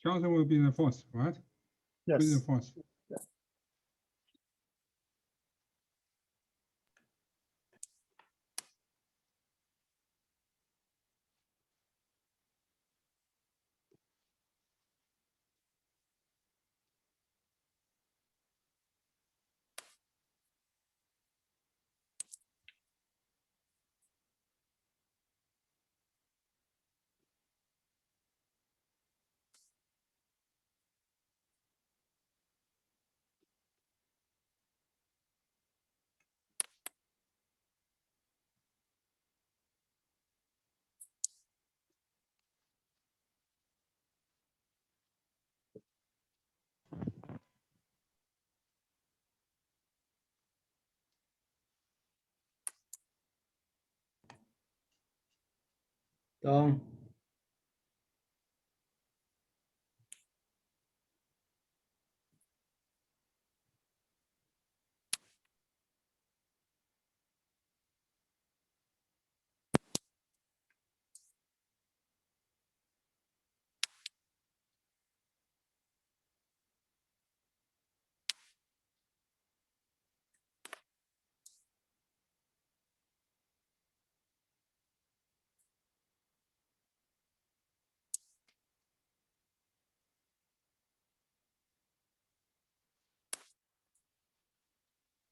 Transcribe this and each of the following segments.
Jonathan will be the first, right? Yes. Be the first. Toàn.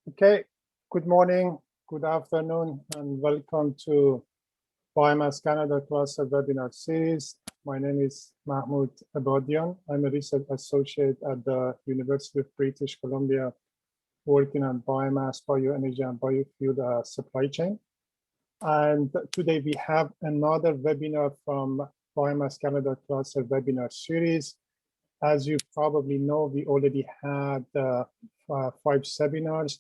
Okay, good morning, good afternoon, and welcome to Biomass Canada Cluster webinar series. My name is Mahmoud Abadian. I'm a research associate at the University of British Columbia, working on biomass, bioenergy, and biofuel supply chain. And today we have another webinar from Biomass Canada Cluster webinar series. As you probably know, we already had 5 seminars.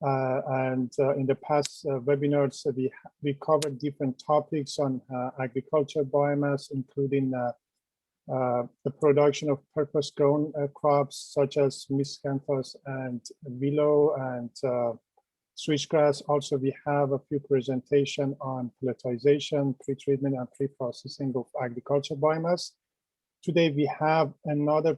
In the past webinars, we covered different topics on agriculture biomass, including the production of purpose-grown crops such as miscanthus and willow and switchgrass. Also, we have a few presentations on pelletization, pre-treatment, and pre-processing of agriculture biomass. Today, we have another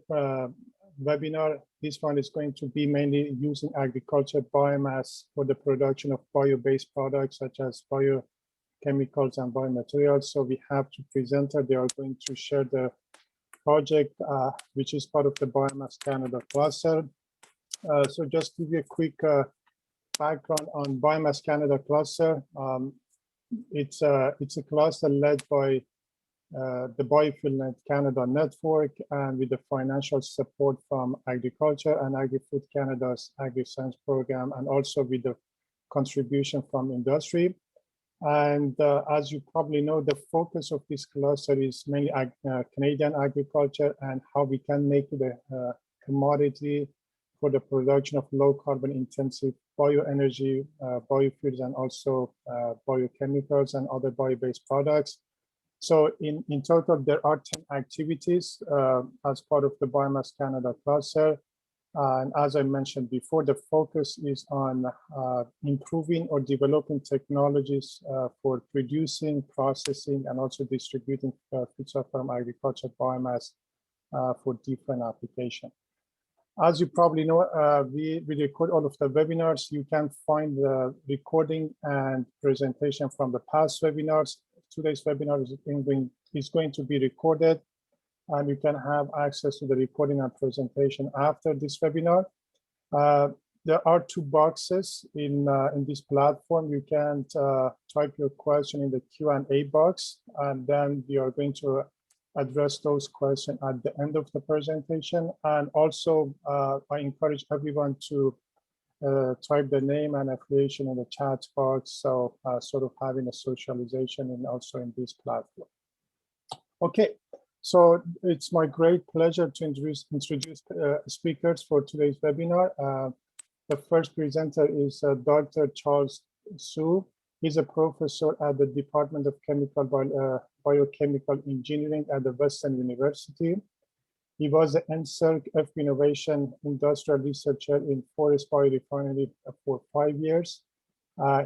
webinar. This one is going to be mainly using agriculture biomass for the production of bio-based products such as biochemicals and biomaterials. So we have two presenters. They are going to share the project, which is part of the Biomass Canada cluster. So just give you a quick background on Biomass Canada cluster. It's a cluster led by the Biofuel Canada network, and with the financial support from Agriculture and Agri-Food Canada's Agri-Science program, and also with the contribution from industry. And as you probably know, the focus of this cluster is mainly Canadian agriculture and how we can make it a commodity for the production of low carbon intensive bioenergy, biofuels, and also biochemicals and other bio-based products. So in total, there are 10 activities as part of the Biomass Canada cluster. And as I mentioned before, the focus is on improving or developing technologies for producing, processing, and also distributing feedstock from agricultural biomass for different applications. As you probably know, we record all of the webinars. You can find the recording and presentation from the past webinars. Today's webinar is going to be recorded, and you can have access to the recording and presentation after this webinar. There are 2 boxes in this platform. You can type your question in the Q&A box, and then we are going to address those questions at the end of the presentation. And also, I encourage everyone to type the name and affiliation in the chat box, so sort of having a socialization and also in this platform. Okay, so it's my great pleasure to introduce speakers for today's webinar. The first presenter is Dr. Charles Su. He's a professor at the Department of Biochemical Engineering at the Western University. He was the NSERC F Innovation Industrial Researcher in Forest Biorefinery for 5 years.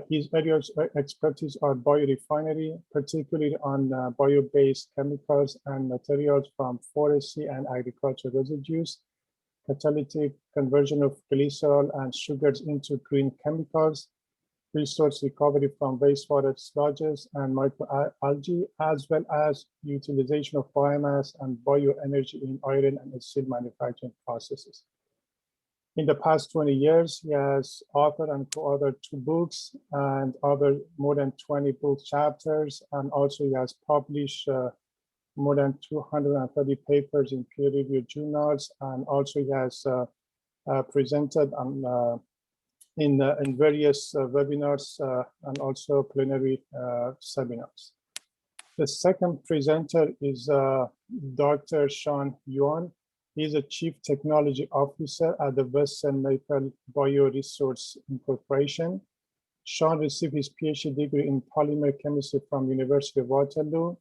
His areas of expertise are biorefinery, particularly on bio-based chemicals and materials from forestry and agricultural residues, catalytic conversion of glycerol and sugars into green chemicals, resource recovery from wastewater sludges and microalgae, as well as utilization of biomass and bioenergy in iron and steel manufacturing processes. In the past 20 years, he has authored and co-authored 2 books and other more than 20 book chapters, and also he has published more than 230 papers in peer-reviewed journals, and also he has presented on in various webinars and also plenary seminars. The second presenter is Dr. Sean Yuan. He's a Chief Technology Officer at the Western Maple Bioresource Incorporation. Sean received his PhD degree in polymer chemistry from University of Waterloo,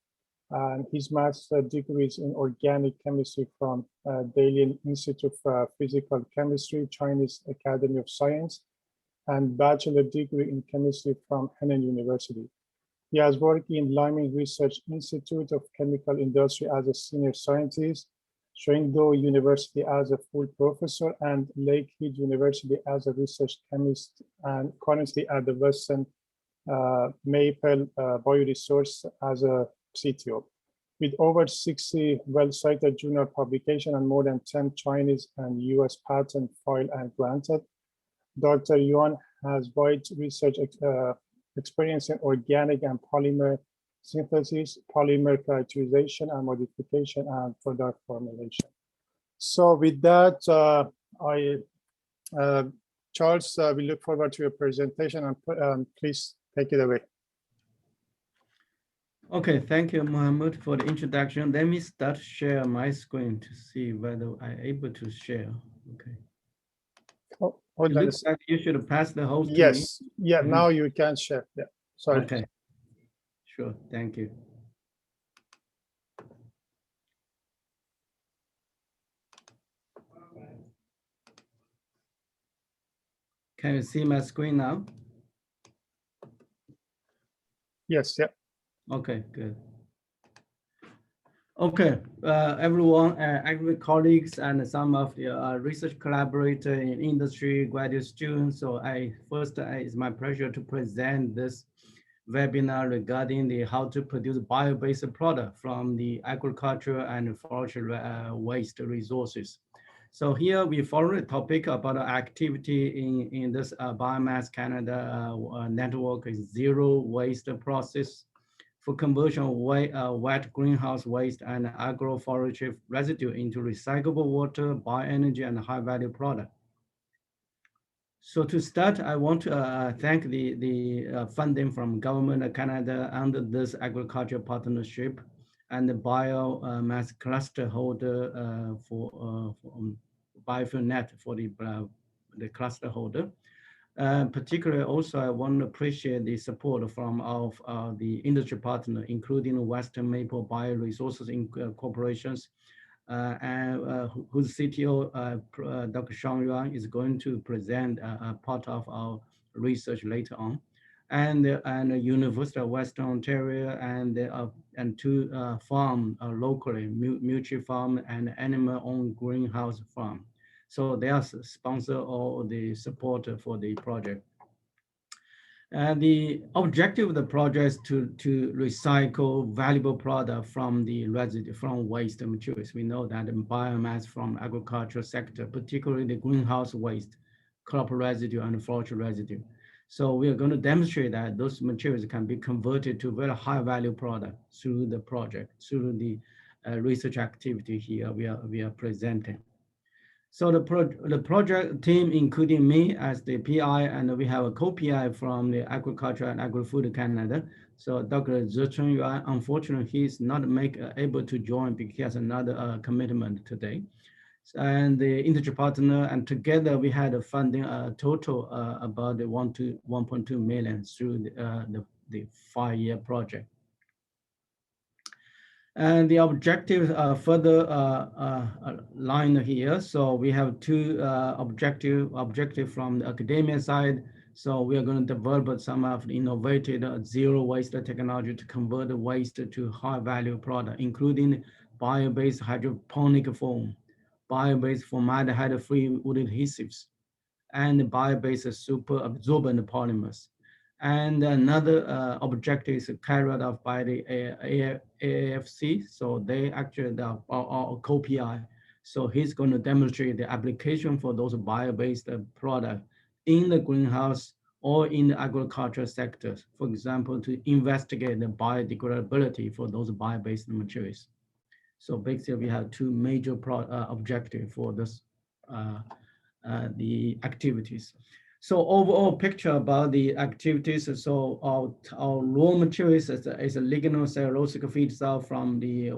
and his master's degree is in organic chemistry from Dalian Institute of Physical Chemistry, Chinese Academy of Science, and bachelor degree in chemistry from Henan University. He has worked in Liming Research Institute of Chemical Industry as a senior scientist, Chengdu University as a full professor, and Lakehead University as a research chemist, and currently at the Western Maple Bioresource as a CTO. With over 60 well-cited journal publications and more than 10 Chinese and US patents filed and granted, Dr. Yuan has wide research experience in organic and polymer synthesis, polymer characterization and modification, and product formulation. So with that, Charles, we look forward to your presentation, and please take it away. Okay, thank you, Mohammed, for the introduction. Let me start share my screen to see whether I'm able to share. Okay. Oh, it looks like you should pass the host to me. Yes, yeah, now you can share. Yeah, sorry. Okay, sure, thank you. Can you see my screen now? Yes, yeah. Okay, good. Okay, everyone, colleagues, and some of the research collaborators in industry, graduate students. So it's my pleasure to present this webinar regarding the how to produce bio-based product from the agriculture and forestry waste resources. So here we follow the topic about activity in this Biomass Canada network is zero waste process for conversion of wet greenhouse waste and agroforestry residue into recyclable water, bioenergy, and high-value product. So to start, I want to thank the funding from Government of Canada under this agriculture partnership and the biomass cluster holder for BiofuelNet for the cluster holder. Particularly also, I want to appreciate the support from the industry partner, including Western Maple Bioresources Corporations, whose CTO, Dr. Sean Yuan, is going to present a part of our research later on, and the University of Western Ontario, and 2 farm locally, Mutual Farm and Animal-Owned Greenhouse Farm. So they are sponsor all the support for the project. And the objective of the project is to recycle valuable product from the residue, from waste materials. We know that in biomass from agricultural sector, particularly the greenhouse waste, crop residue, and forestry residue. So we are going to demonstrate that those materials can be converted to very high value product through the project, through the research activity here we are presenting. So the project team, including me as the PI, and we have a co-PI from the Agriculture and Agri-Food Canada. So Dr. Zicheng Yuan, unfortunately, he's not able to join because he has another commitment today. And the industry partner, and together we had a funding total about 1.2 million through the 5-year project. And the objectives are further lined here. So we have 2 objective from the academia side So we are going to develop some of the innovative zero waste technology to convert the waste to high value product, including bio-based hydroponic foam, bio-based formaldehyde-free wood adhesives, and bio-based super absorbent polymers. And another objective is carried out by the AFC. So they actually are co-PI. So he's going to demonstrate the application for those bio-based products in the greenhouse or in the agricultural sectors. For example, to investigate the biodegradability for those bio-based materials. So basically, we have two major objectives for this the activities. So overall picture about the activities. So our raw materials is a lignocellulosic feedstock from the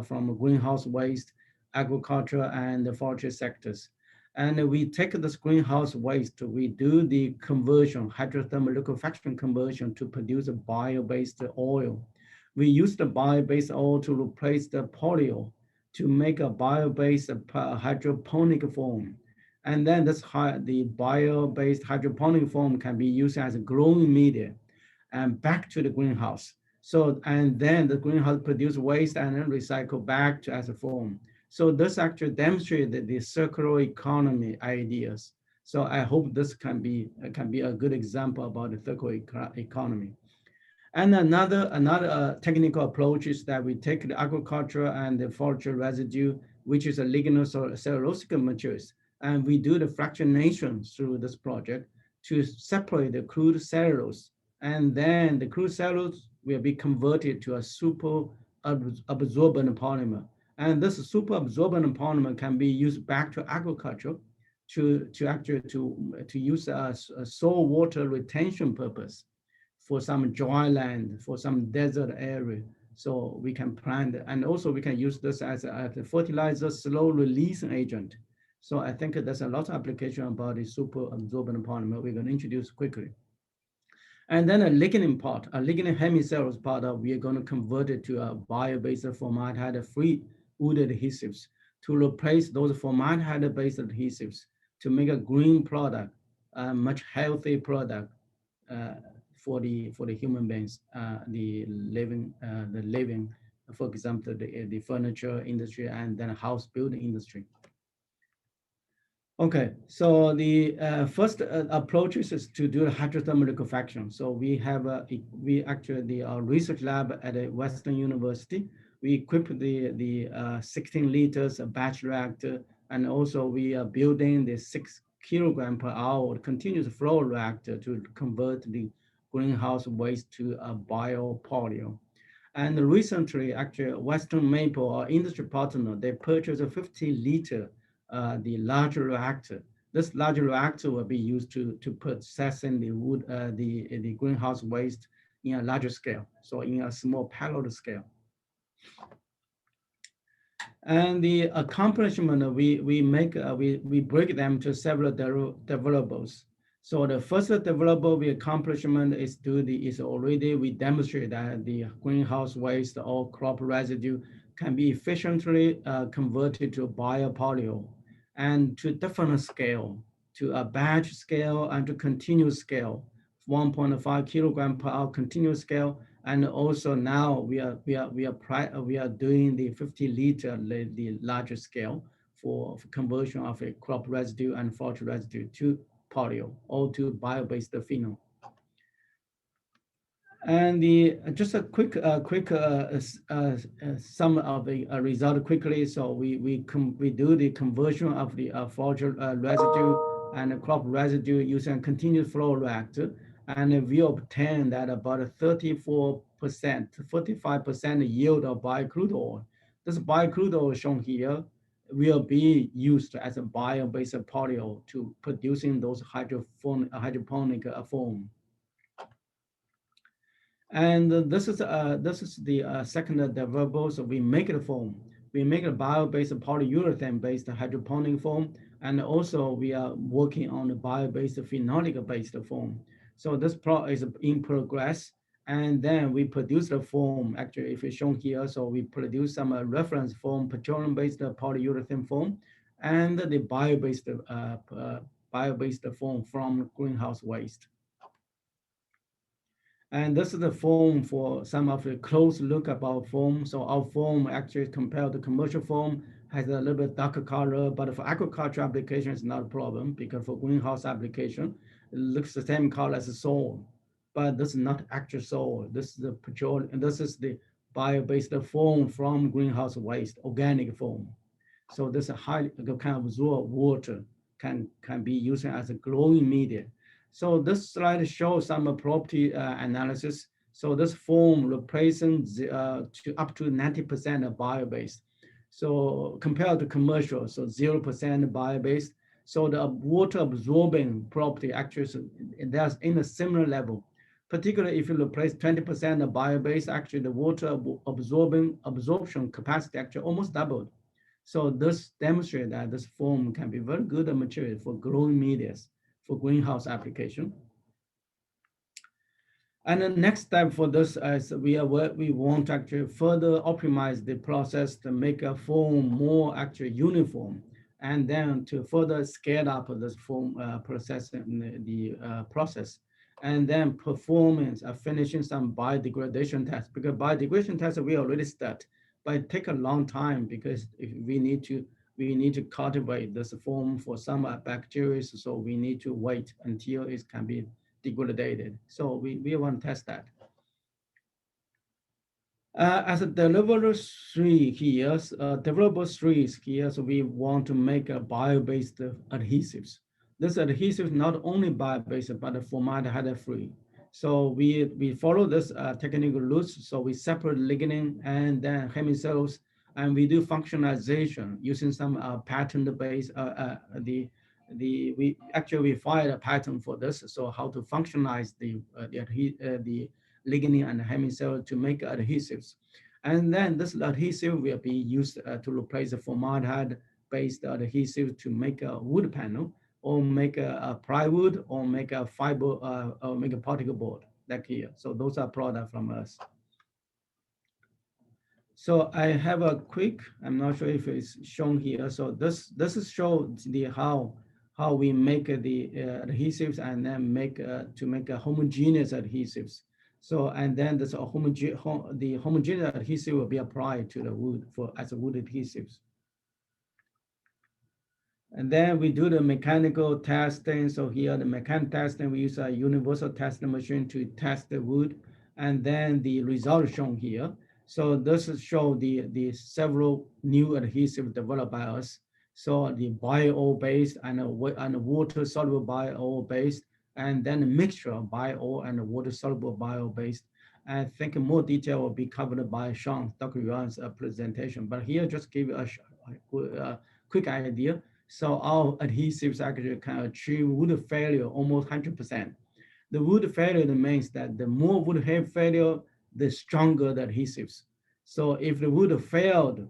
from greenhouse waste, agriculture, and the forestry sectors. And we take this greenhouse waste, we do the conversion, hydrothermal liquefaction conversion to produce a bio-based oil. We use the bio-based oil to replace the polyol to make a bio-based hydroponic form. And then the bio-based hydroponic foam can be used as a growing media and back to the greenhouse. So, and then the greenhouse produce waste and then recycle back to as a foam. So this actually demonstrated the circular economy ideas. So I hope this can be a good example about the circular economy. And another technical approach is that we take the agriculture and the forestry residue, which is a lignocellulosic materials, and we do the fractionation through this project to separate the crude cellulose. And then the crude cellulose will be converted to a super absorbent polymer. And this super absorbent polymer can be used back to agriculture to use as a soil water retention purpose for some dry land, for some desert area. So we can plant, and also we can use this as a fertilizer slow release agent. So I think there's a lot of application about the super absorbent polymer we're going to introduce quickly. And then a lignin part, a lignin hemicellulose part, we are going to convert it to a bio-based formaldehyde-free wood adhesives to replace those formaldehyde-based adhesives to make a green product, a much healthy product uh, for the human beings, the living, for example, the furniture industry and then house building industry. Okay, so the first approach is to do hydrothermal liquefaction. So we have we actually the research lab at a Western University. We equip the 16 liters batch reactor, and also we are building the 6 kilogram per hour continuous flow reactor to convert the greenhouse waste to a biopolyol. And recently, actually, Western Maple, our industry partner, they purchased a 50-liter, the larger reactor. This larger reactor will be used to processing the wood, the greenhouse waste in a larger scale, so in a small pilot scale. And the accomplishment we break them to several deliverables. So the first deliverable we accomplishment is already we demonstrate that the greenhouse waste or crop residue can be efficiently converted to biopolyol and to different scale, to a batch scale and to continuous scale, 1.5 kilogram per hour continuous scale. And also now we are doing the 50-liter, the larger scale for conversion of a crop residue and forage residue to polyol or to bio-based phenol. And the just a quick sum of the result quickly. So we do the conversion of the forage residue and the crop residue using a continuous flow reactor, and we obtain that about a 34%, 45% yield of biocrude oil. This biocrude oil shown here will be used as a bio-based polyol to producing those hydroponic foam. And this is the second deliverable. So we make the foam. We make a bio-based polyurethane-based hydroponic foam, and also we are working on a bio-based phenolic-based foam. So this is in progress, and then we produce the foam. Actually, if it's shown here, so we produce some reference foam, petroleum-based polyurethane foam, and the bio-based foam from greenhouse waste. And this is the foam for some of the close look about foam. So our foam actually compared to commercial foam has a little bit darker color, but for agriculture application, it's not a problem because for greenhouse application, it looks the same color as the soil. But this is not actual soil. This is the petroleum, and this is the bio-based foam from greenhouse waste, organic foam. So this high kind of absorb water can be used as a growing media. So this slide shows some property analysis. So this foam replacing to up to 90% of bio-based. So compared to commercial, so 0% bio-based. So the water absorbing property actually that's in a similar level. Particularly if you replace 20% of bio-based, actually the water absorption capacity actually almost doubled. So this demonstrates that this foam can be very good material for growing medias for greenhouse application. And the next step for this is we want to actually further optimize the process to make a foam more actually uniform, and then to further scale up this foam processing the process, and then performance of finishing some biodegradation tests, because biodegradation tests we already start, but it take a long time because if we need to cultivate this foam for some bacteria, so we need to wait until it can be degraded. So we want to test that. As a delivery three here, developer three here, so we want to make a bio-based adhesives. This adhesive not only bio-based but formaldehyde free. So we follow this technical rules. So we separate lignin and then hemicellulose, and we do functionalization using some patent based we actually we filed a patent for this. So how to functionalize the lignin and hemicellulose to make adhesives. And then this adhesive will be used to replace the formaldehyde-based adhesive to make a wood panel, or make a plywood, or make a fiber, or make a particle board like here. So those are products from us. So I have a quick, I'm not sure if it's shown here. So this is show the how we make the adhesives, and then make to make a homogeneous adhesives. So and then this the homogeneous adhesive will be applied to the wood for as a wood adhesives. And then we do the mechanical testing. So here the mechanical testing, we use a universal testing machine to test the wood, and then the result shown here. So this is show the several new adhesive developed by us. So the bio based and water soluble bio based, and then a mixture of bio and water soluble bio based. I think more detail will be covered by Sean, Dr. Yuan's presentation. But here just give you a quick idea. So our adhesives actually can achieve wood failure almost 100%. The wood failure means that the more wood failure, the stronger the adhesives. So if the wood failed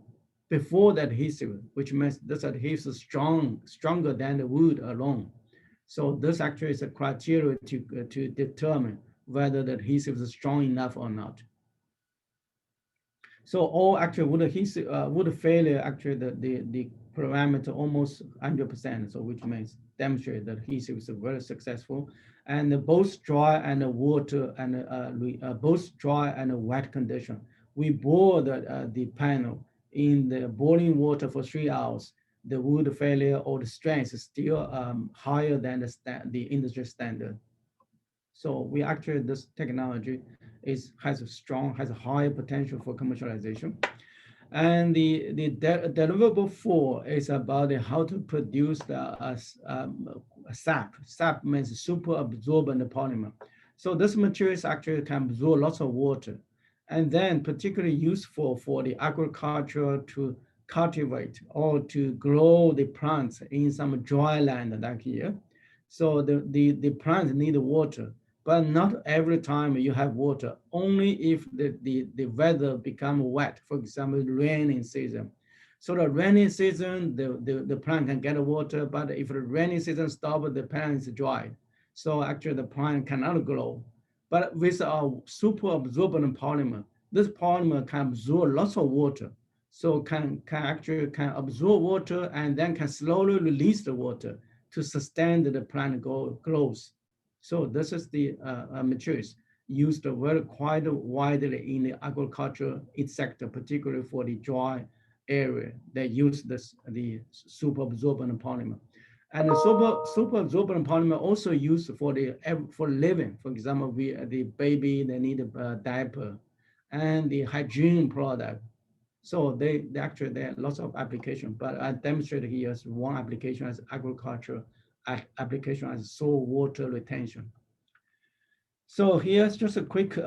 before the adhesive, which means this adhesive is stronger than the wood alone. So this actually is a criteria to determine whether the adhesive is strong enough or not. So all actually would failure actually the parameter almost 100%. So which means demonstrate that adhesive is very successful, and both dry and water and both dry and wet condition. We boil the panel in the boiling water for 3 hours. The wood failure or the strength is still higher than the industry standard. So we actually, this technology has a high potential for commercialization. And the deliverable four is about how to produce SAP. SAP means super absorbent polymer. So this material actually can absorb lots of water, and then particularly useful for the agriculture to cultivate or to grow the plants in some dry land like here. So the plants need water, but not every time you have water, only if the weather become wet, for example, raining season. So the rainy season, the plant can get water, but if the rainy season stops, the plant is dry. So actually the plant cannot grow. But with our super absorbent polymer, this polymer can absorb lots of water. So can absorb water and then can slowly release the water to sustain the plant growth. So this is the materials. used very quite widely in the agriculture sector, particularly for the dry area. They use the super absorbent polymer. And the super absorbent polymer also used for the for living. For example, the baby they need a diaper, and the hygiene product. So they actually there are lots of applications, but I demonstrated here as one application as agriculture application as soil water retention. So here's just a quick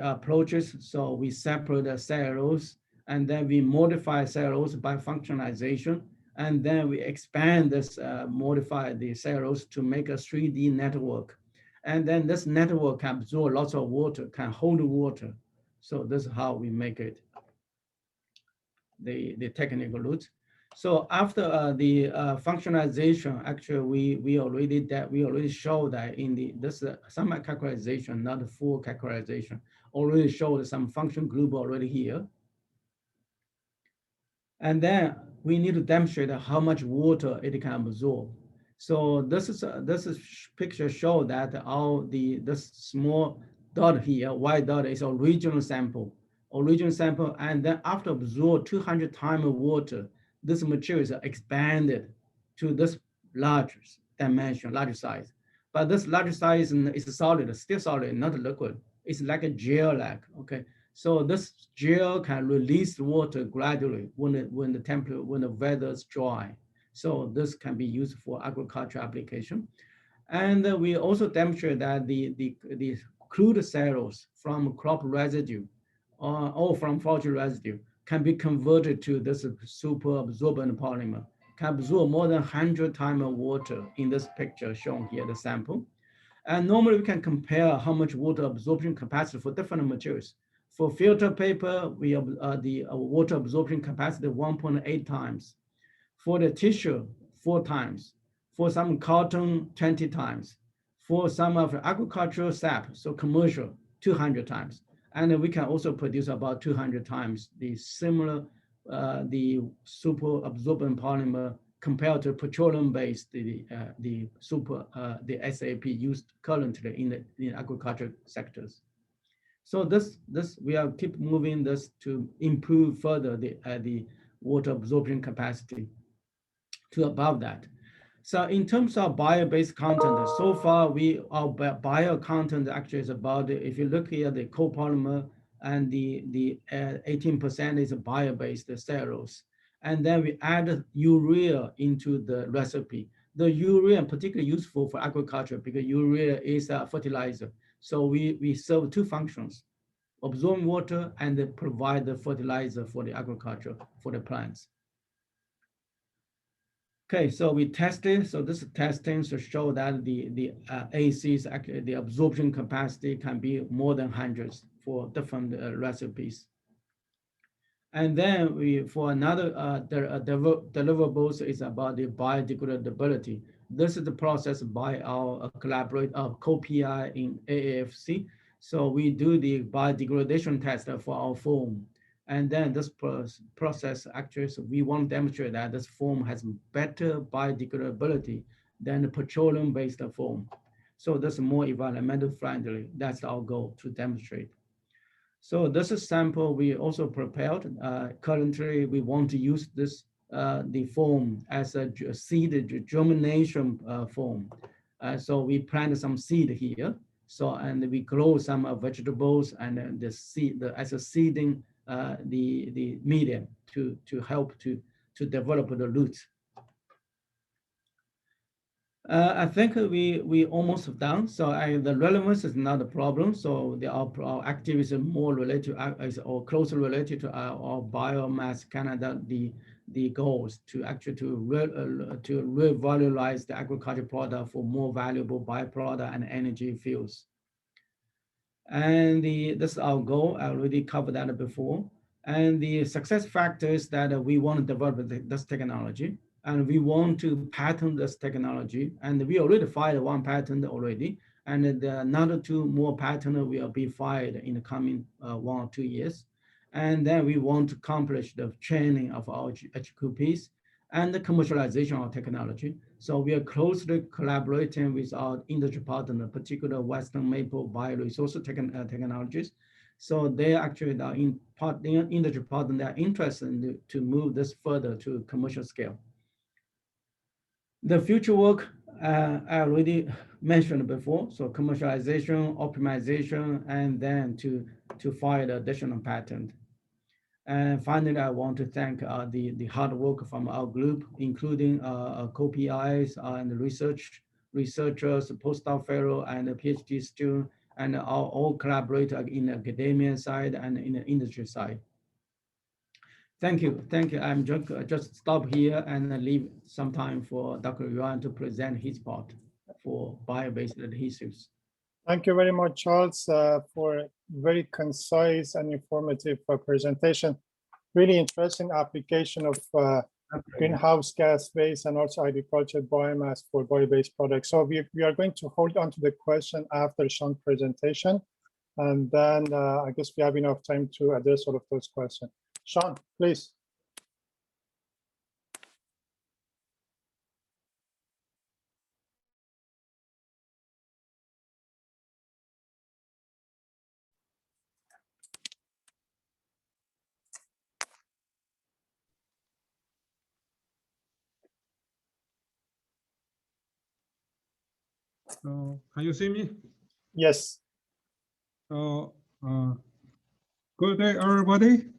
approaches. So we separate the cellulose, and then we modify cellulose by functionalization, and then we expand this, modify the cellulose to make a 3D network, and then this network can absorb lots of water, can hold water. So this is how we make it the technical route. So after the functionalization, actually we already show that in the this some characterization, not the full characterization, already showed some function group already here. And then we need to demonstrate how much water it can absorb. So this is picture show that all this small dot here, white dot is original sample, and then after absorb 200 times of water, this material is expanded to this large dimension, large size. But this large size is solid, still solid, not liquid. It's like a gel-like, okay? So this gel can release water gradually when the temperature, when the weather is dry. So this can be used for agriculture application. And we also demonstrate that the crude cellulose from crop residue or from forage residue can be converted to this super absorbent polymer, can absorb more than 100 times of water in this picture shown here, the sample. And normally we can compare how much water absorption capacity for different materials. For filter paper, we have the water absorption capacity 1.8 times. For the tissue, 4 times. For some cotton, 20 times. For some of the agricultural sap, so commercial, 200 times. And we can also produce about 200 times the similar, the super absorbent polymer compared to petroleum-based, the SAP used currently in the agriculture sectors. So this we are keep moving this to improve further the water absorption capacity to above that. So in terms of bio-based content, so far our bio content actually is about, if you look here, the copolymer and the 18% is a bio-based cellulose. And then we add urea into the recipe. The urea particularly useful for agriculture because urea is a fertilizer. So we serve two functions: absorb water and provide the fertilizer for the agriculture, for the plants. Okay, so we tested. So this is testing to show that the AC's actually the absorption capacity can be more than hundreds for different recipes. And then for another deliverables is about the biodegradability. This is the process by our co-PI in AAFC. So we do the biodegradation test for our foam. And then this process actually, so we want to demonstrate that this foam has better biodegradability than the petroleum-based foam. So this is more environmental friendly. That's our goal to demonstrate. So this is sample we also prepared. Currently, we want to use this the foam as a seed germination foam. So we plant some seed here. So and we grow some vegetables and the seed as a seeding the medium to help to develop the roots. I think we almost done. So the relevance is not a problem. So our activities are more related to or closely related to our Biomass Canada the goals to actually to revalorize the agriculture product for more valuable byproduct and energy fuels. And this is our goal. I already covered that before. And the success factors that we want to develop this technology, and we want to patent this technology. And we already filed one patent already, and another two more patents will be filed in the coming 1 or 2 years. And then we want to accomplish the training of our HQPs and the commercialization of technology. So we are closely collaborating with our industry partner, particular Western Maple Bioresource Technologies. So they actually are industry partner, they are interested to move this further to commercial scale. The future work, I already mentioned before, so commercialization, optimization, and then to file the additional patent. And finally, I want to thank the hard work from our group, including co-PIs and researchers, postdoc fellow, and a PhD student, and all collaborators in the academia side and in the industry side. Thank you. Thank you. I'm just stop here and leave some time for Dr. Yuan to present his part for bio-based adhesives. Thank you very much, Charles, for a very concise and informative presentation. Really interesting application of greenhouse gas waste and also agricultural biomass for bio-based products. So we are going to hold on to the question after Sean's presentation. And then I guess we have enough time to address all of those questions. Sean, please. Can you see me? Yes. So, good day, everybody.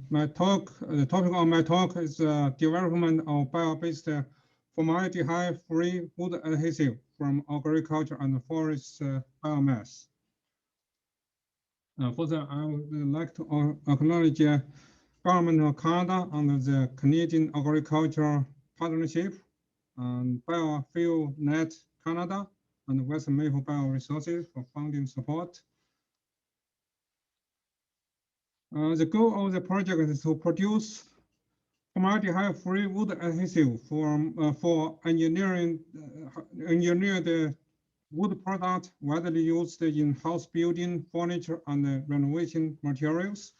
My talk, the topic of my talk is development of bio-based formaldehyde-free wood adhesive from agriculture and forest biomass. Further, I would like to acknowledge Government of Canada under the Canadian Agricultural Partnership and Biofuel Net Canada and Western Maple Bioresources for funding support. The goal of the project is to produce formaldehyde-free wood adhesive for engineered wood product widely used in house building, furniture, and renovation materials.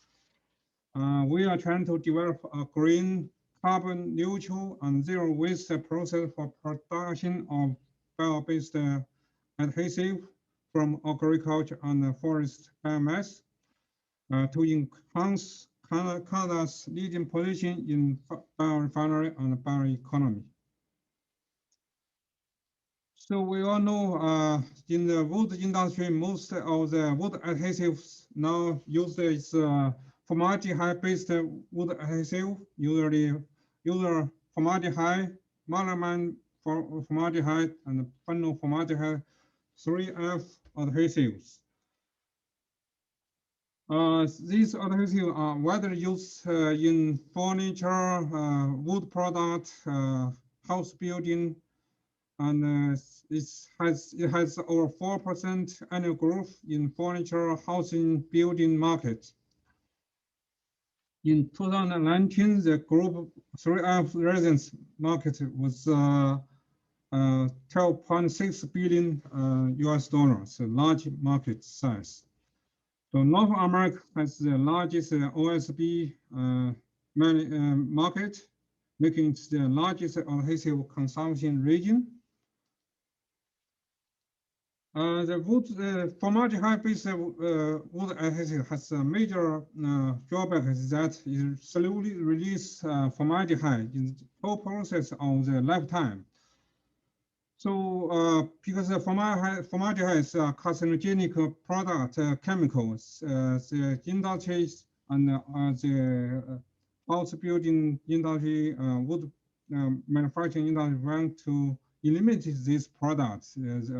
We are trying to develop a green, carbon neutral, and zero waste process for production of bio-based adhesive from agriculture and forest biomass to enhance Canada's leading position in biorefinery and bioeconomy. So we all know in the wood industry, most of the wood adhesives now used is formaldehyde-based wood adhesive, usually formaldehyde, melamine formaldehyde, and phenol formaldehyde 3F adhesives. These adhesives are widely used in furniture, wood products, house building, and it has over 4% annual growth in furniture, housing, building market. In 2019, the group 3F resins market was 12.6 billion US dollars, a large market size. So North America has the largest OSB market, making it the largest adhesive consumption region. The formaldehyde-based wood adhesive has a major drawback is that it slowly releases formaldehyde in the whole process of the lifetime. So because the formaldehyde is a carcinogenic product, chemicals, the industries and the house building industry, wood manufacturing industry want to eliminate these products as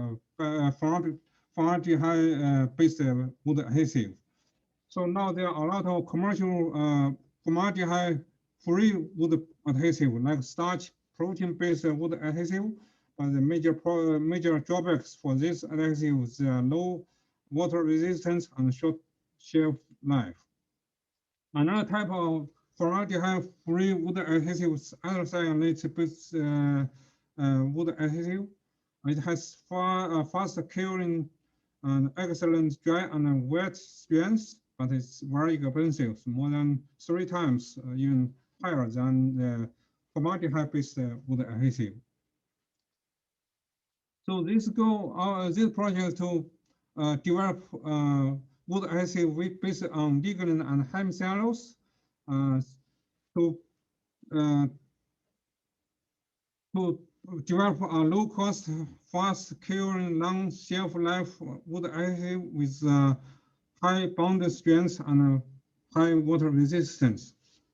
formaldehyde-based wood adhesive. So now there are a lot of commercial formaldehyde-free wood adhesive like starch protein-based wood adhesive. But the major drawbacks for this adhesive is low water resistance and short shelf life. Another type of formaldehyde-free wood adhesive is ethoxylate-based wood adhesive. It has fast curing and excellent dry and wet strength, but it's very expensive, more than 3 times even higher than the formaldehyde-based wood adhesive. So this project to develop wood adhesive based on lignin and hemicellulose to uh, to develop a low-cost, fast-curing, long-shelf-life wood adhesive with high bond strength and high water resistance.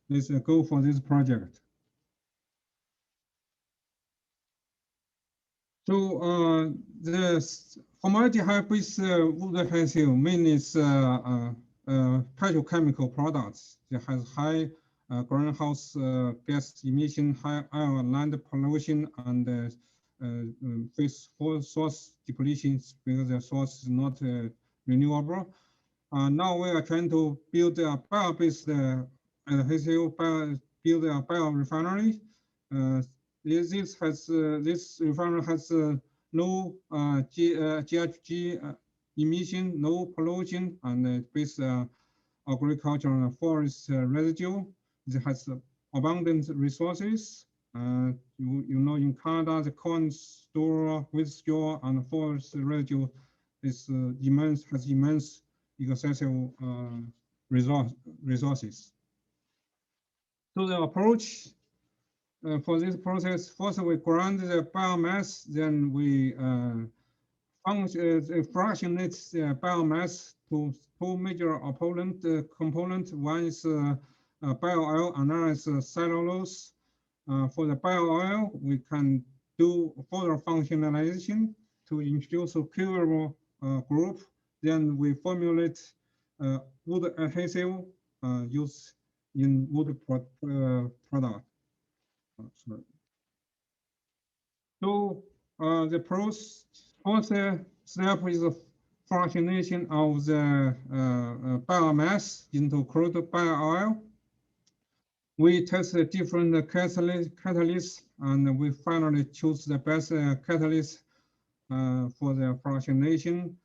Is a goal for this project. So the formaldehyde-based wood adhesive mainly is petrochemical products. It has high greenhouse gas emission, high air land pollution, and face source depletion because the source is not renewable. Now we are trying to build a bio-based adhesive, build a biorefinery. This refinery has no GHG emission, no pollution, and based agriculture and forest residue. It has abundant resources. You know, in Canada, the corn store with straw and forest residue is has immense excessive resources. So the approach for this process, first we grind the biomass, then we fractionate the biomass to two major components. One is bio-oil, another is cellulose. For the bio-oil, we can do further functionalization to introduce a curable group. Then we formulate wood adhesive used in wood product. Sorry. So the first step is the fractionation of the biomass into crude bio-oil. We test the different catalysts, and we finally choose the best catalyst for the fractionation.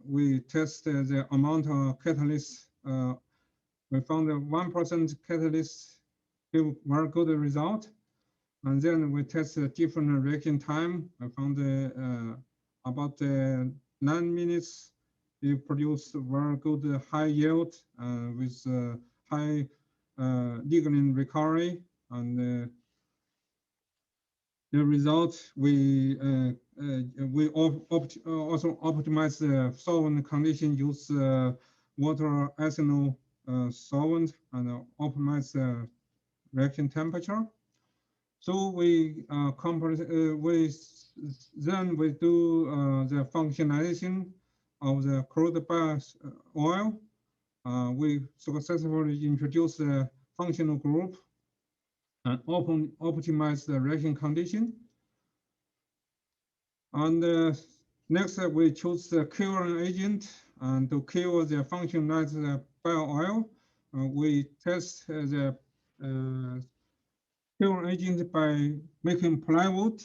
We test the amount of catalyst. We found that 1% catalyst give very good result. And then we test the different reaction time. I found about 9 minutes. We produce very good high yield with high lignin recovery. And the result, we also optimize the solvent condition, use water ethanol solvent, and optimize the reaction temperature. So we then we do the functionalization of the crude bio-oil. We successfully introduce the functional group and optimize the reaction condition. And next, we choose the curing agent and to cure the functionalize the bio-oil. We test the curing agent by making plywood,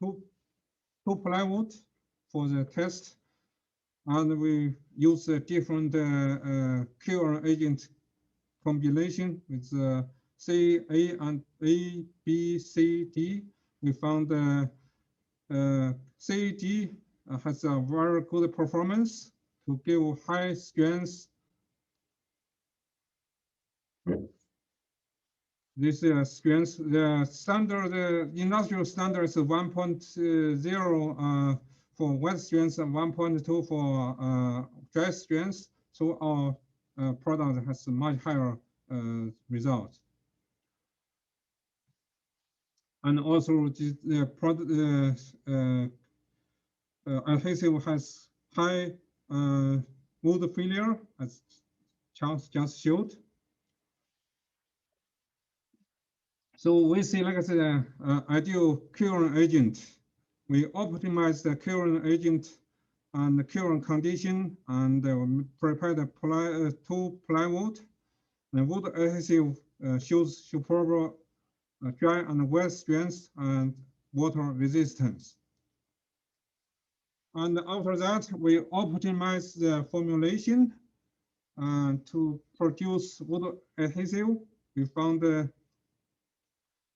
two plywood for the test. And we use a different curing agent combination with C, A, and A, B, C, D. We found C, D has a very good performance to give high strength. This strength, the standard, the industrial standard is 1.0 for wet strength and 1.2 for dry strength. So our product has a much higher result. And also the product adhesive has high wood failure, as Charles just showed. So we select the ideal curing agent. We optimize the curing agent and the curing condition, and prepare the two plywood. The wood adhesive shows superb dry and wet strength and water resistance. And after that, we optimize the formulation to produce wood adhesive. We found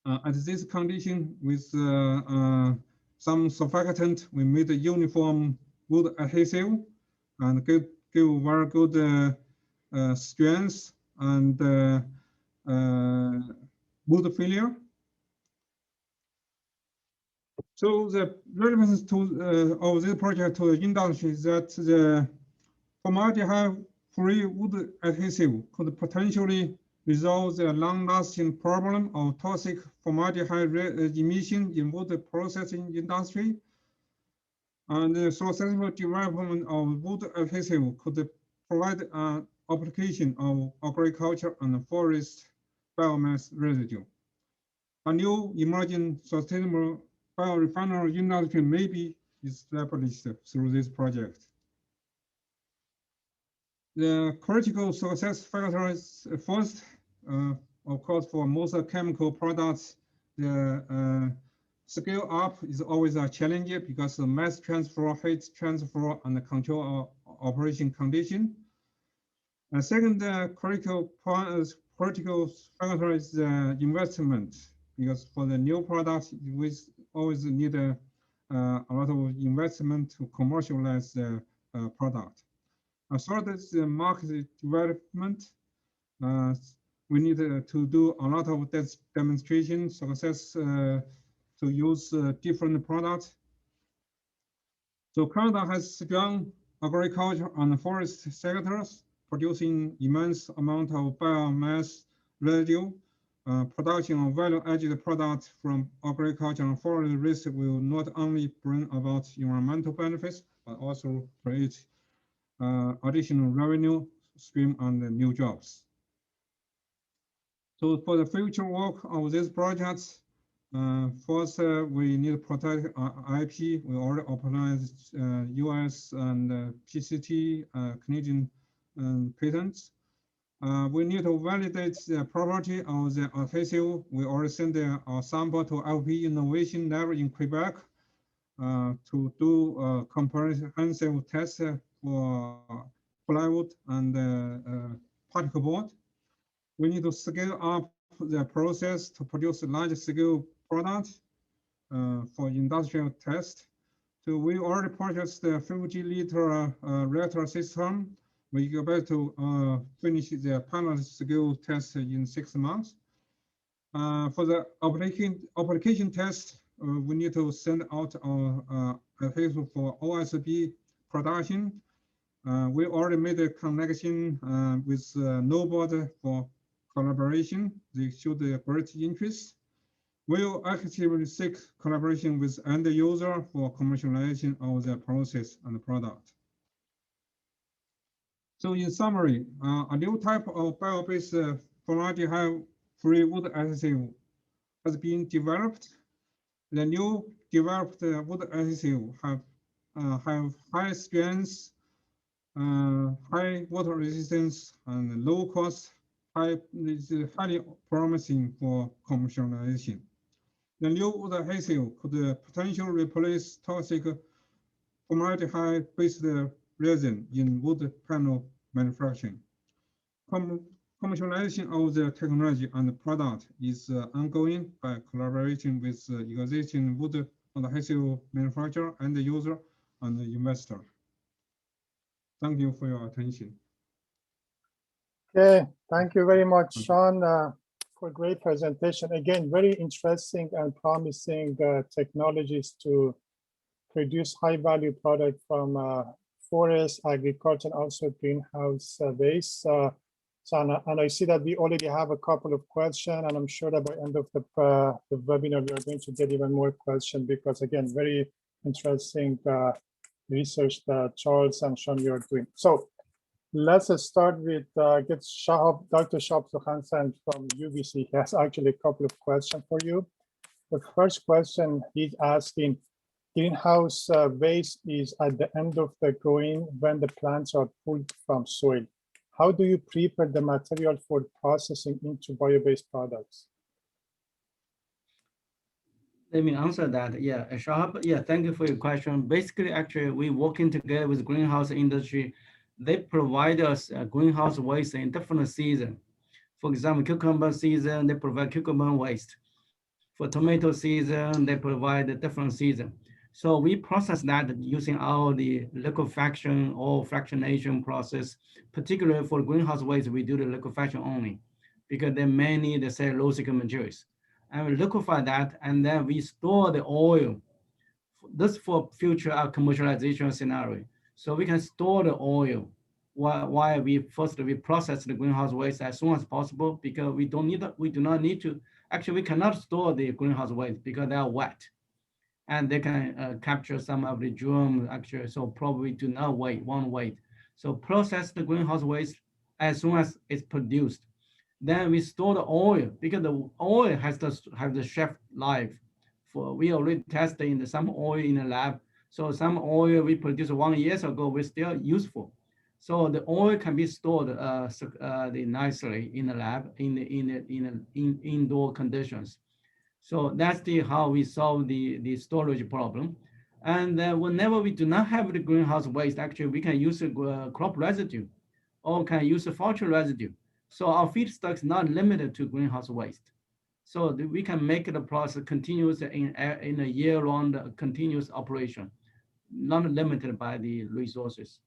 at this condition with some surfactant, we made a uniform wood adhesive and give very good strength and wood failure. So the relevance of this project to the industry is that the formaldehyde-free wood adhesive could potentially resolve the long-lasting problem of toxic formaldehyde emission in wood processing industry. And the successful development of wood adhesive could provide an application of agriculture and forest biomass residue. A new emerging sustainable biorefinery industry may be established through this project. The critical success factors first, of course, for most chemical products, the scale up is always a challenge because the mass transfer, heat transfer, and the control of operation condition. And second, critical factor is investment, because for the new products, we always need a lot of investment to commercialize the product. Third is the market development. We need to do a lot of demonstration success to use different products. So Canada has strong agriculture and forest sectors, producing immense amount of biomass residue. Production of value-added products from agriculture and forest will not only bring about environmental benefits, but also create additional revenue stream and new jobs. So for the future work of these projects, first, we need to protect our IP. We already authorized US and PCT, Canadian patents. We need to validate the property of the adhesive. We already sent a sample to LP Innovation Lab in Quebec to do a comprehensive test for plywood and particle board. We need to scale up the process to produce large scale products for industrial test. So we already purchased the 50-liter reactor system. We expect to finish the pilot scale test in 6 months. For the application test, we need to send out our adhesive for OSB production. We already made a connection with Nobody for collaboration. They showed a great interest. We'll actively seek collaboration with end user for commercialization of the process and the product. So in summary, a new type of bio-based formaldehyde-free wood adhesive has been developed. The new developed wood adhesive have high strength, high water resistance, and low cost. Is highly promising for commercialization. The new wood adhesive could potentially replace toxic formaldehyde-based resin in wood panel manufacturing. Commercialization of the technology and the product is ongoing by collaboration with existing wood adhesive manufacturer and the user and the investor. Thank you for your attention. Okay, thank you very much, Sean, for a great presentation. Again, very interesting and promising technologies to produce high-value product from forest, agriculture, and also greenhouse waste. And I see that we already have a couple of questions, and I'm sure that by the end of the webinar, we are going to get even more questions because, again, very interesting research that Charles and Sean you are doing. So let's start with get Shahab, Dr. Shahab Johansen from UBC. He has actually a couple of questions for you. The first question he's asking, greenhouse waste is at the end of the growing when the plants are pulled from soil. How do you prepare the material for processing into bio-based products? Let me answer that. Yeah, Shahab, yeah, thank you for your question. Basically, actually, we working together with greenhouse industry. They provide us greenhouse waste in different season. For example, cucumber season, they provide cucumber waste. For tomato season, they provide a different season. So we process that using all the liquefaction or fractionation process, particularly for greenhouse waste, we do the liquefaction only because there are many the cellulosic materials. And we liquefy that, and then we store the oil. This for future commercialization scenario. So we can store the oil while we process the greenhouse waste as soon as possible because we do not need to, actually we cannot store the greenhouse waste because they are wet and they can capture some of the germs actually, so probably do not won't wait. So process the greenhouse waste as soon as it's produced. Then we store the oil because the oil has the shelf life. For we already tested in some oil in the lab. So some oil we produced 1 year ago was still useful. So the oil can be stored nicely in the lab in indoor conditions. So that's how we solve the storage problem. And whenever we do not have the greenhouse waste, actually we can use crop residue or can use a forestry residue. So our feedstock is not limited to greenhouse waste. So we can make the process continuous in a year-round continuous operation, not limited by the resources.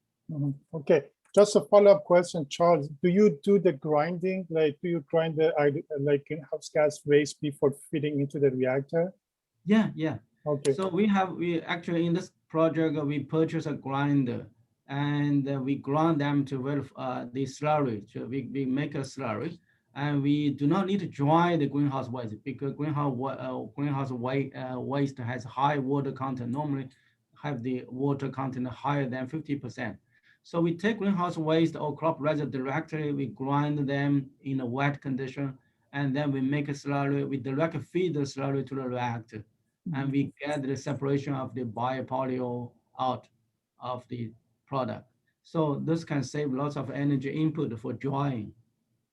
Okay, just a follow-up question, Charles. Do you do the grinding? Like, do you grind the like greenhouse gas waste before feeding into the reactor? Yeah. Okay. So we actually in this project we purchase a grinder and we grind them to the slurry. So we make a slurry, and we do not need to dry the greenhouse waste because waste has high water content. Normally, have the water content higher than 50%. So we take greenhouse waste or crop residue directly. We grind them in a wet condition, and then we make a slurry. We directly feed the slurry to the reactor, and we get the separation of the biopolyol out of the product. So this can save lots of energy input for drying.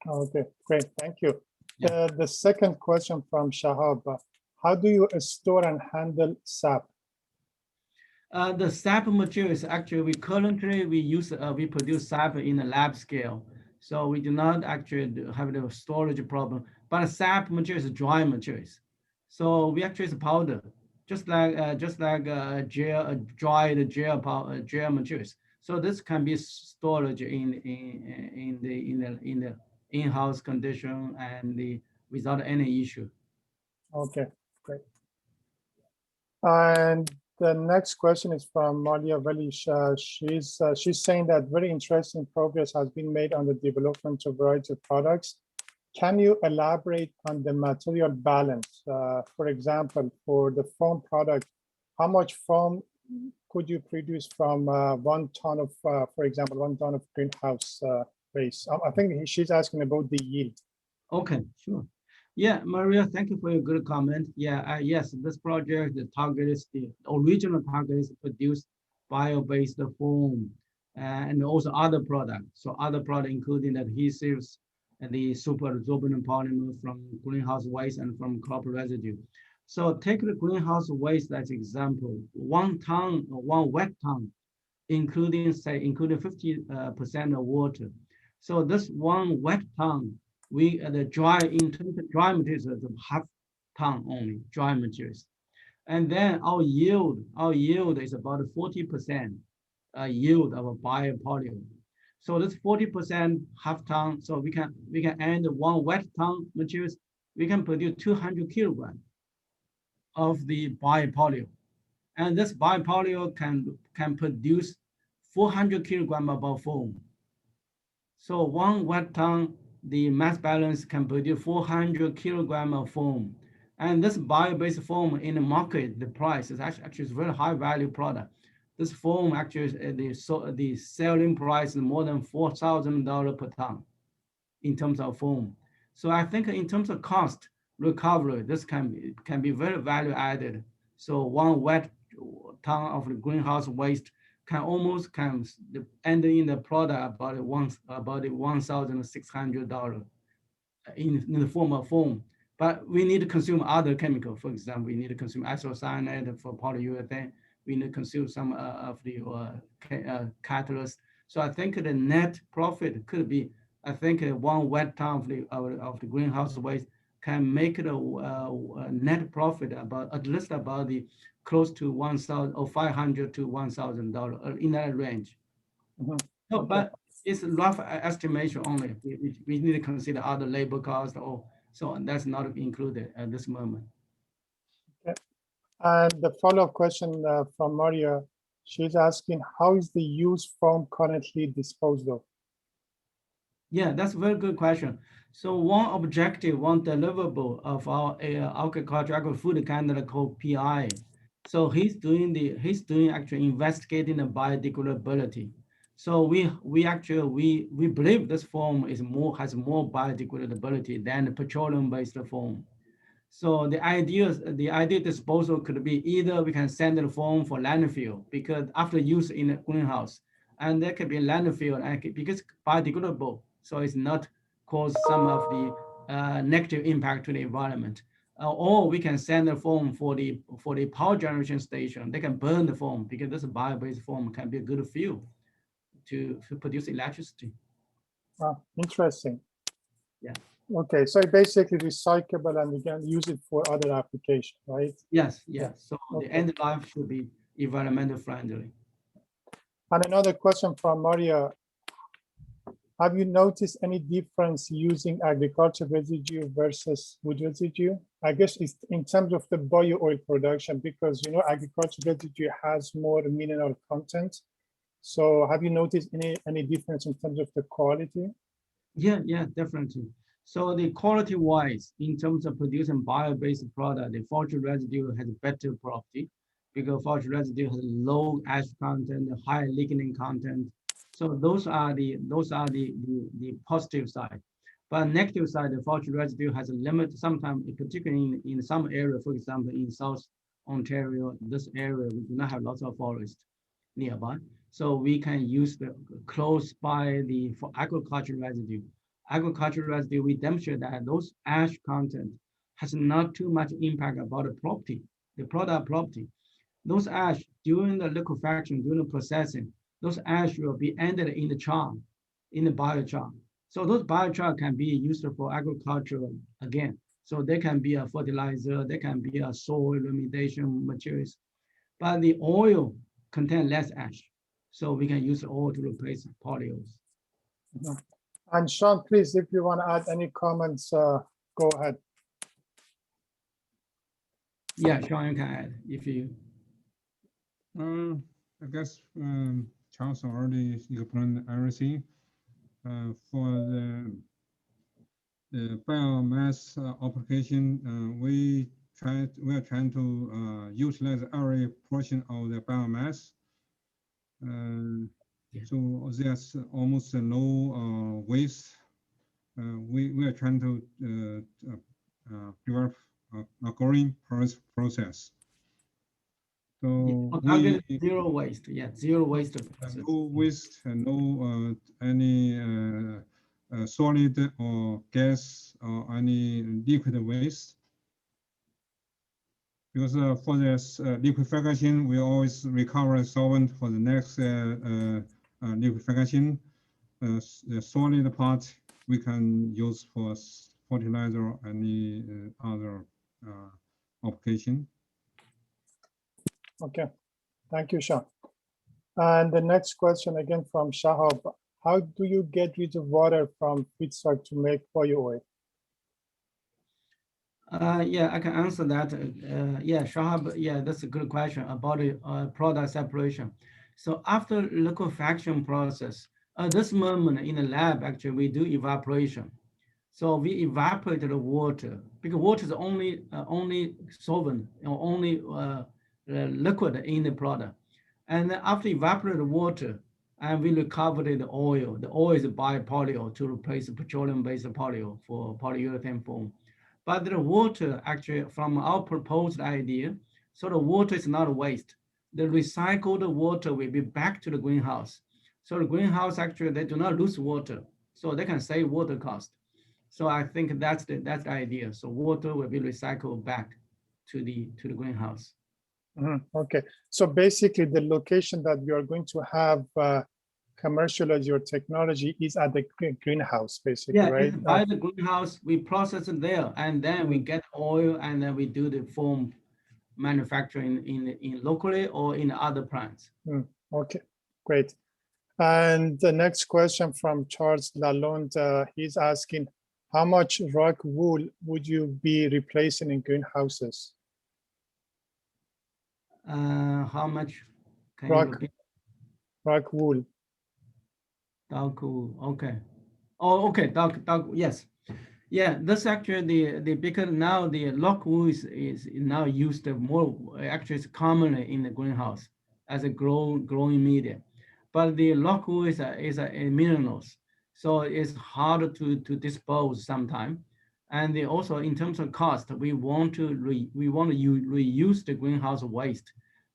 Okay, great, thank you. Yeah. The second question from Shahab, how do you store and handle sap? The SAP materials, actually, we produce SAP in a lab scale. So we do not actually have the storage problem, but SAP materials are dry materials. So we actually use powder, gel, gel materials. So this can be storage in the in-house condition and without any issue. Okay, great. And the next question is from Maria Velish. She's saying that very interesting progress has been made on the development of variety of products. Can you elaborate on the material balance? For example, for the foam product, how much foam could you produce from 1 ton of, for example, 1 ton of greenhouse waste? I think she's asking about the yield. Okay, sure. Yeah, Maria, thank you for your good comment. Yeah, yes, this project, the original target is to produce bio-based foam and also other products. So other products including adhesives and the super absorbent polymer from greenhouse waste and from crop residue. So take the greenhouse waste as example, 1 ton, 1 wet ton, including 50% of water. So this 1 wet ton, the in terms of dry materials is half ton only, dry materials. And then our yield is about 40% yield of a biopolyol. So this 40% half ton, so we can add 1 wet ton materials, we can produce 200 kilograms of the biopolyol. And this biopolyol can produce 400 kilograms of foam. So 1 wet ton, the mass balance can produce 400 kilograms of foam. And this bio-based foam in the market, the price is actually a very high value product. This foam actually, the selling price is more than $4,000 per ton in terms of foam. So I think in terms of cost recovery, this can be very value added. So 1 wet ton of the greenhouse waste can end in the product about $1,600 in the form of foam. But we need to consume other chemicals. For example, we need to consume isocyanate for polyurethane. We need to consume some of the catalyst. So I think the net profit could be, I think 1 wet ton of the greenhouse waste can make it a net profit at least about the close to 1,000 or 500 to $1,000 in that range. Mhm. No, Okay. but it's rough estimation only. We need to consider other labor costs or so on. That's not included at this moment. And the follow-up question from Maria, she's asking, how is the used foam currently disposed of? Yeah, that's a very good question. So one objective, one deliverable of our agriculture, agri-food candidate called PI. So he's doing actually investigating the biodegradability. So we believe this foam has more biodegradability than the petroleum-based foam. So the ideal disposal could be either we can send the foam for landfill because after use in the greenhouse, and there could be landfill and because biodegradable, so it's not cause some of the negative impact to the environment. Or we can send the foam for the power generation station. They can burn the foam because this bio-based foam can be a good fuel to produce electricity. Interesting. Yeah. Okay, so basically recyclable and we can use it for other applications, right? Yes. Yeah. So Okay. the end life should be environmental friendly. And another question from Maria. Have you noticed any difference using agriculture residue versus wood residue? I guess it's in terms of the bio oil production, because agriculture residue has more mineral content. So have you noticed any difference in terms of the quality? Yeah, definitely. So the quality wise, in terms of producing bio-based product, the forage residue has better property because forage residue has low ash content, high lignin content. So those are the positive side. But negative side, the forage residue has a limit. Sometimes, particularly in some area, for example, in South Ontario, this area we do not have lots of forest nearby. So we can use the close by for agricultural residue. Agricultural residue, we demonstrate that those ash content has not too much impact about the property, the product property. Those ash during the liquefaction, during the processing, those ash will be ended in the char, in the biochar. So those biochar can be used for agriculture again. So they can be a fertilizer, they can be a soil remediation materials. But the oil contain less ash. So we can use the oil to replace polyols. And Sean, please, if you want to add any comments, go ahead. Yeah, Sean, you can add if you. I guess Charles already explained everything. For the biomass application, we are trying to utilize every portion of the biomass. So there's almost no waste. We are trying to develop a growing process. So target zero waste. Yeah, zero waste. No waste and no any solid or gas or any liquid waste. Because for this liquefaction, we always recover solvent for the next liquefaction. The solid part we can use for fertilizer or any other application. Okay, thank you, Sean. And the next question again from Shahab. How do you get rid of water from feedstock to make bio oil? Yeah, I can answer that. Yeah, Shahab, yeah, that's a good question about the product separation. So after liquefaction process, at this moment in the lab, actually, we do evaporation. So we evaporate the water because water is only solvent or only liquid in the product. And then after evaporate the water, and we recover the oil. The oil is biopolyol to replace the petroleum-based polyol for polyurethane foam. But the water actually, from our proposed idea, so the water is not waste. The recycled water will be back to the greenhouse. So the greenhouse actually, they do not lose water. So they can save water cost. So I think that's the idea. So water will be recycled back to the greenhouse. Okay, so basically the location that you are going to have commercialize your technology is at the greenhouse, basically, yeah, right? It's by the greenhouse, we process it there, and then we get oil, and then we do the foam manufacturing in locally or in other plants. Okay, great. And the next question from Charles Lalonde, he's asking, how much rock wool would you be replacing in greenhouses? How much? Can you Rock, repeat? rock wool. Dark wool. Okay. Oh, okay. Dark. Yes. Yeah. That's actually the because now the rock wool is now used more. Actually, it's commonly in the greenhouse as a growing media. But the rock wool is a minerals, so it's hard to dispose sometimes. And also in terms of cost, we want to reuse the greenhouse waste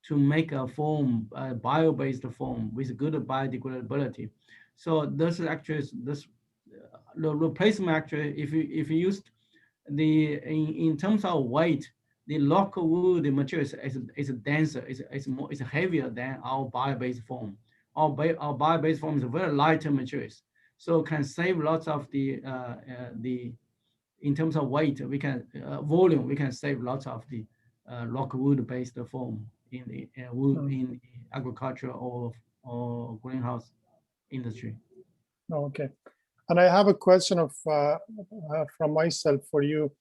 to make a foam, a bio-based foam with good biodegradability. So this is actually this the replacement actually if you used in terms of weight, the local wood material is denser, is heavier than our bio-based foam. Our bio-based foam is very lighter materials, so can save lots of the in terms of weight, we can volume, we can save lots of the rock wood-based foam in the wood in the agriculture or greenhouse industry. Okay. And I have a question from myself for you,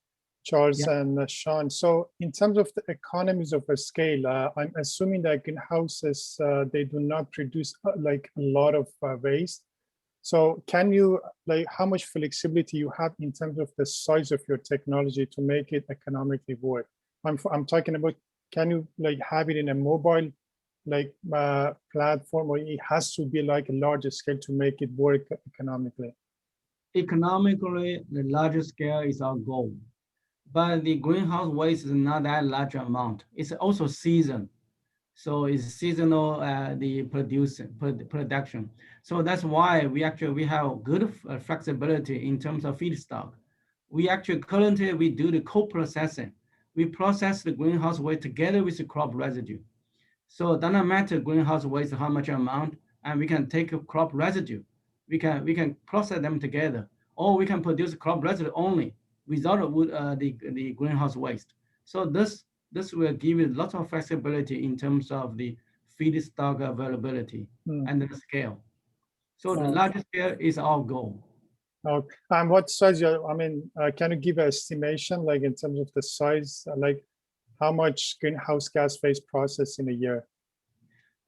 Charles Yeah. and Sean. So in terms of the economies of a scale, I'm assuming that greenhouses, they do not produce like a lot of waste. So can you, like, how much flexibility you have in terms of the size of your technology to make it economically work? I'm talking about, can you like have it in a mobile like platform, or it has to be like a larger scale to make it work economically? Economically, the larger scale is our goal, but the greenhouse waste is not that large amount. It's also season. So it's seasonal, the production. So that's why we have good flexibility in terms of feedstock. We actually currently we do the co-processing. We process the greenhouse waste together with the crop residue. So it doesn't matter greenhouse waste how much amount, and we can take a crop residue. We can process them together, or we can produce crop residue only without the greenhouse waste. So this will give you lots of flexibility in terms of the feedstock availability and the scale. So the larger scale is our goal. And what size? I mean, can you give an estimation, like in terms of the size, like how much greenhouse gas waste process in a year?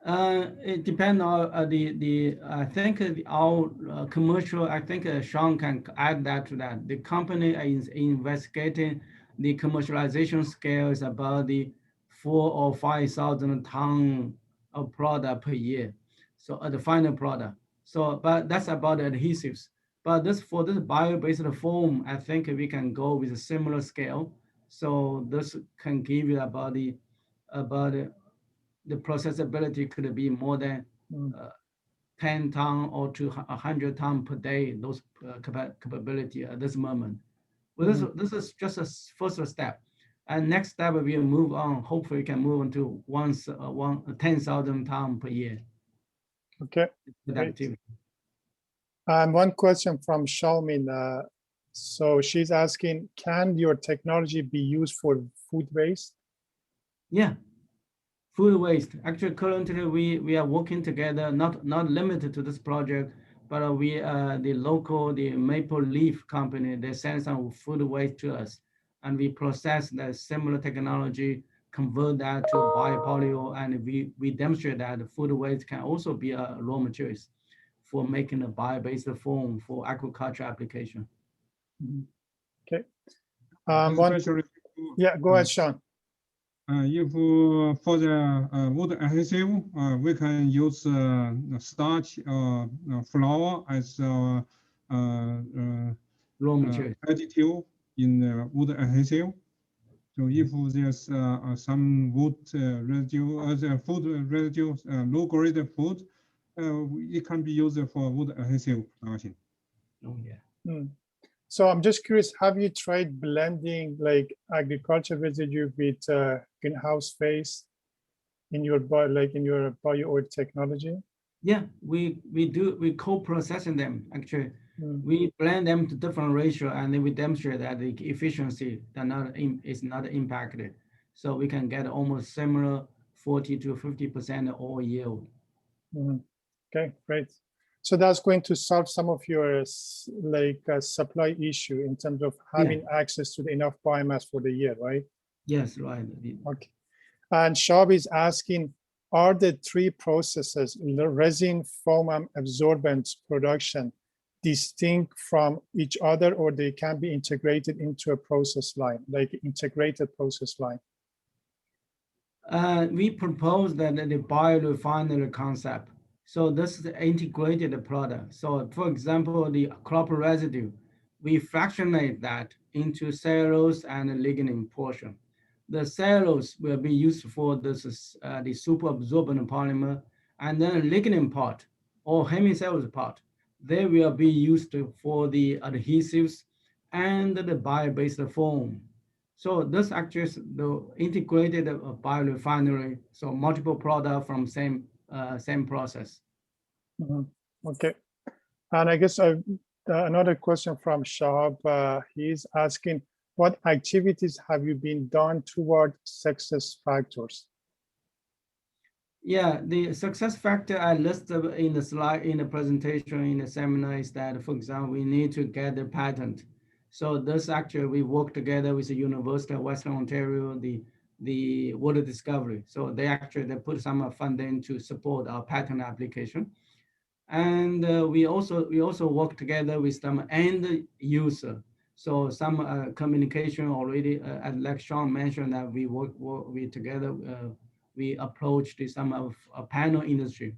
It depends on I think our commercial, I think Sean can add that to that. The company is investigating the commercialization scale is about the 4 or 5,000 ton of product per year. So the final product. So, but that's about the adhesives. But for this bio-based foam, I think we can go with a similar scale. So this can give you about the processability could be more than 10 ton or to 100 ton per day, those capability at this moment. Well, this is just a first step. And next step, we will move on. Hopefully, we can move on to 10,000 ton per year. Okay. Productivity. One question from Shalmin. So she's asking, can your technology be used for food waste? Yeah, food waste. Actually, currently we are working together, not limited to this project, but the Maple Leaf company, they send some food waste to us, and we process the similar technology, convert that to biopolyol, and we demonstrate that the food waste can also be a raw materials for making a bio-based foam for agriculture application. Okay. Especially, yeah, go ahead, Sean. If for the wood adhesive, we can use starch flour as raw material additive in the wood adhesive. So if there's some wood residue, food residue, low grade food, it can be used for wood adhesive production. Oh yeah. So I'm just curious, have you tried blending like agriculture residue with greenhouse waste in your bio-oil technology? Yeah, we co-processing them actually. We blend them to different ratio, and then we demonstrate that the efficiency is not impacted. So we can get almost similar 40 to 50% oil yield. Okay, great. So that's going to solve some of your supply issue in terms of having access to enough biomass for the year, right? Yes, right. Okay. And Shab is asking, are the three processes, the resin, foam, and absorbent production, distinct from each other, or they can be integrated into a process line, like integrated process line? We propose that the biorefinery concept. So this is the integrated product. So for example, the crop residue, we fractionate that into cellulose and lignin portion. The cellulose will be used for this the super absorbent polymer, and then lignin part or hemicellulose part, they will be used for the adhesives and the bio-based foam. So this actually is the integrated biorefinery, so multiple product from same process. Okay. And I guess another question from Shahab, he's asking, what activities have you been done toward success factors? Yeah, the success factor I listed in the slide, in the presentation, in the seminar is that, for example, we need to get the patent. So this actually, we work together with the University of Western Ontario, the water discovery. So they put some funding to support our patent application. And we also work together with some end user. So some communication already, as like Sean mentioned, that we together, we approached some of panel industry,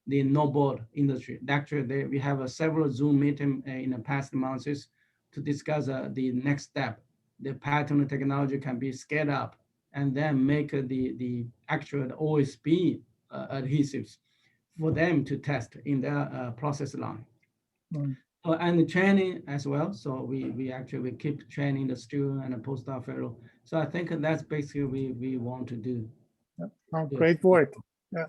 the no-board industry. Actually, we have several Zoom meetings in the past months to discuss the next step. The patent technology can be scaled up and then make the actual OSB adhesives for them to test in their process line. And the training as well. So we keep training the student and the postdoc fellow. So I think that's basically we want to do. Oh, great work. Yeah.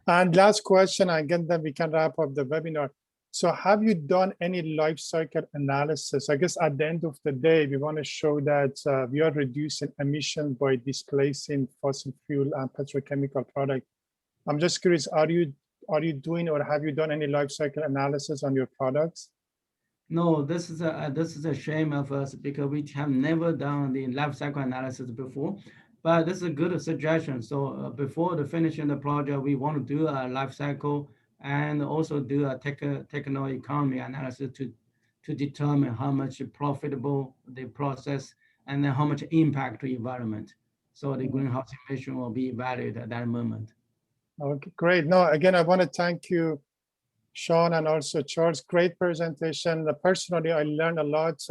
And last question, again, then we can wrap up the webinar. So have you done any life cycle analysis? I guess at the end of the day, we want to show that we are reducing emission by displacing fossil fuel and petrochemical product. I'm just curious, are you doing or have you done any life cycle analysis on your products? No, this is a shame of us because we have never done the life cycle analysis before. But this is a good suggestion. So before the finishing the project, we want to do a life cycle and also do a techno economy analysis to determine how much profitable the process and then how much impact to environment. So the greenhouse emission will be evaluated at that moment. Okay, great. No, again, I want to thank you, Sean, and also Charles. Great presentation. Personally, I learned a lot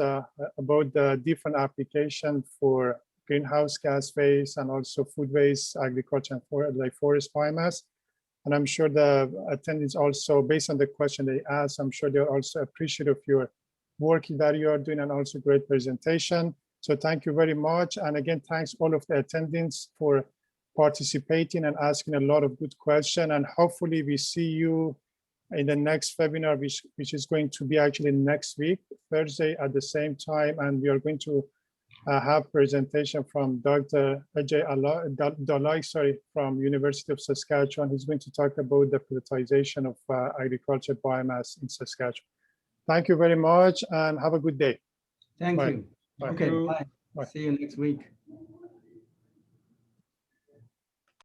about the different application for greenhouse gas waste and also food waste, agriculture, and forest biomass. And I'm sure the attendees also, based on the question they asked, I'm sure they're also appreciative of your work that you are doing and also great presentation. So thank you very much. And again, thanks all of the attendants for participating and asking a lot of good questions. And hopefully we see you in the next webinar, which is going to be actually next week, Thursday at the same time. And we are going to have presentation from Dr. Ajay Dalai, from University of Saskatchewan. He's going to talk about the prioritization of agriculture biomass in Saskatchewan. Thank you very much and have a good day. Thank you. Bye. Okay, bye. See you next week.